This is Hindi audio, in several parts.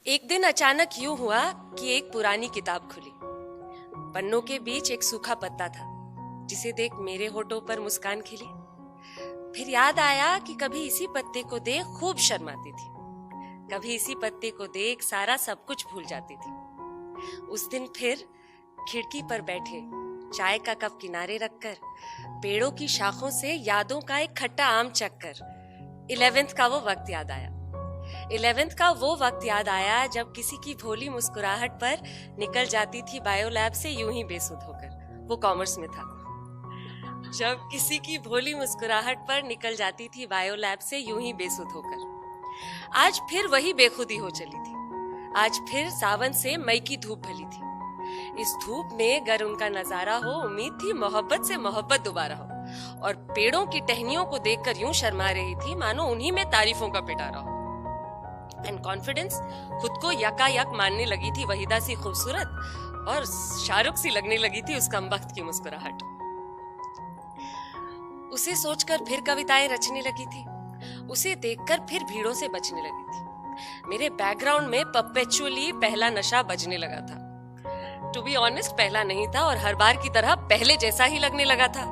एक दिन अचानक यूं हुआ कि एक पुरानी किताब खुली। पन्नों के बीच एक सूखा पत्ता था, जिसे देख मेरे होठों पर मुस्कान खिली। फिर याद आया कि कभी इसी पत्ते को देख खूब शर्माती थी, कभी इसी पत्ते को देख सारा सब कुछ भूल जाती थी। उस दिन फिर खिड़की पर बैठे चाय का कप किनारे रखकर पेड़ों की शाखों से यादों का एक खट्टा आम चखकर 11th का वो वक्त याद आया। 11th का वो वक्त याद आया जब किसी की भोली मुस्कुराहट पर निकल जाती थी बायो लैब से यूं ही बेसुध होकर। वो कॉमर्स में था। जब किसी की भोली मुस्कुराहट पर निकल जाती थी बायो लैब से यूं ही बेसुध होकर। आज फिर वही बेखुदी हो चली थी। आज फिर सावन से मई की धूप भली थी। इस धूप में अगर उनका नजारा हो, उम्मीद थी मोहब्बत से मोहब्बत दोबारा हो। और पेड़ों की टहनियों को देखकर यूं शर्मा रही थी मानो उन्हीं में तारीफों का पिटारा हो। एंड कॉन्फिडेंस खुद को यकायक मानने लगी थी वहीदा सी खूबसूरत, और शाहरुख सी लगने लगी थी उस कमबख्त की मुस्कुराहट। उसे सोचकर फिर कविताएं रचने लगी थी, उसे देखकर फिर भीड़ों से बचने लगी थी। मेरे बैकग्राउंड में परपेचुअली पहला नशा बजने लगा था। टू बी ऑनेस्ट, पहला नहीं था और हर बार की तरह पहले जैसा ही लगने लगा था।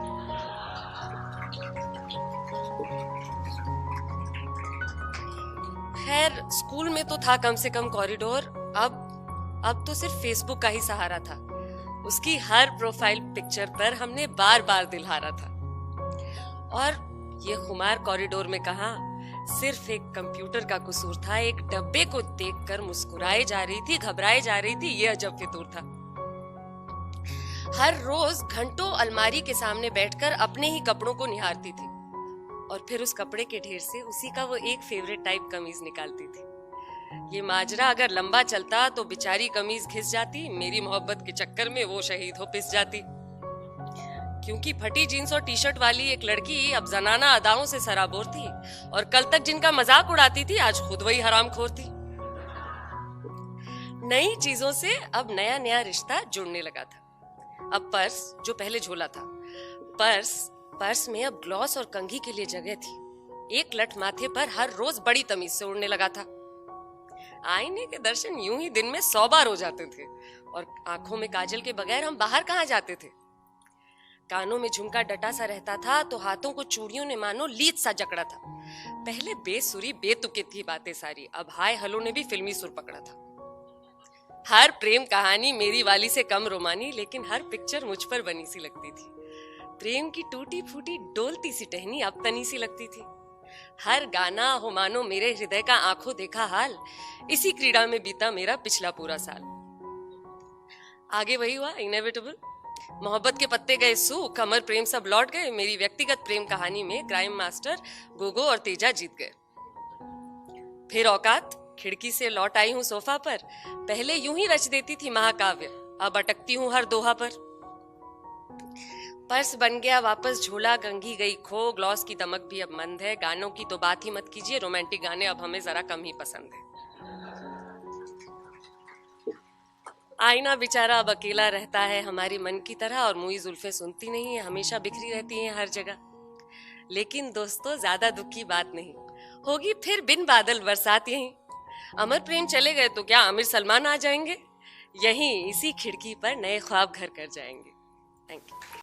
खैर, स्कूल में तो था कम से कम कॉरिडोर, अब तो सिर्फ फेसबुक का ही सहारा था। उसकी हर प्रोफाइल पिक्चर पर हमने बार बार दिल हारा था। और ये खुमार कॉरिडोर में कहा, सिर्फ एक कंप्यूटर का कसूर था। एक डब्बे को देखकर मुस्कुराए जा रही थी, घबराए जा रही थी, ये अजब फितूर था। हर रोज घंटों अलमारी के सामने बैठकर अपने ही कपड़ों को निहारती थी और फिर उस कपड़े के ढेर से उसी का वो एक फेवरेट टाइप कमीज निकालती थी। ये माजरा अगर लंबा चलता तो बेचारी कमीज घिस जाती, मेरी मोहब्बत के चक्कर में वो शहीद हो पिस जाती। क्योंकि फटी जीन्स और टी शर्ट वाली एक लड़की अब जनाना अदाओं से सराबोर थी, और कल तक जिनका मजाक उड़ाती थी आज खुद वही हरामखोर थी। नई चीजों से अब नया नया रिश्ता जुड़ने लगा था। अब पर्स, जो पहले झोला था, पर्स में अब ग्लॉस और कंघी के लिए जगह थी। एक लठ माथे पर हर रोज बड़ी तमीज से उड़ने लगा था। आईने के दर्शन यूं ही दिन में 100 बार हो जाते थे, और आंखों में काजल के बगैर हम बाहर कहाँ जाते थे। कानों में झुमका डटा सा रहता था तो हाथों को चूड़ियों ने मानो लीद सा जकड़ा था। पहले बेसुरी बेतुकी थी बातें सारी, अब हाय हलो ने भी फिल्मी सुर पकड़ा था। हर प्रेम कहानी मेरी वाली से कम रोमानी, लेकिन हर पिक्चर मुझ पर बनी सी लगती थी। प्रेम की टूटी फूटी डोलती सी टहनी अब तनी सी लगती थी। हर गाना हो मानो मेरे हृदय का आंखों देखा हाल। इसी क्रीड़ा में बीता मेरा पिछला पूरा साल। आगे वही हुआ, इनएविटेबल। मोहब्बत के पत्ते गए सूख, अमर प्रेम सब लौट गए। मेरी व्यक्तिगत प्रेम कहानी में क्राइम मास्टर गोगो और तेजा जीत गए। फिर औकात, खिड़की से लौट आई हूँ सोफा पर। पहले यूं ही रच देती थी महाकाव्य, अब अटकती हूँ हर दोहा पर। पर्स बन गया वापस झोला, कंघी गई खो, ग्लॉस की दमक भी अब मंद है। गानों की तो बात ही मत कीजिए, रोमांटिक गाने अब हमें जरा कम ही पसंद है। आईना बेचारा अब अकेला रहता है हमारी मन की तरह, और मुई जुल्फे सुनती नहीं है, हमेशा बिखरी रहती हैं हर जगह। लेकिन दोस्तों, ज्यादा दुख की बात नहीं, होगी फिर बिन बादल बरसात यहीं। अमर प्रेम चले गए तो क्या आमिर सलमान आ जाएंगे? यहीं इसी खिड़की पर नए ख्वाब घर कर जाएंगे। Thank you.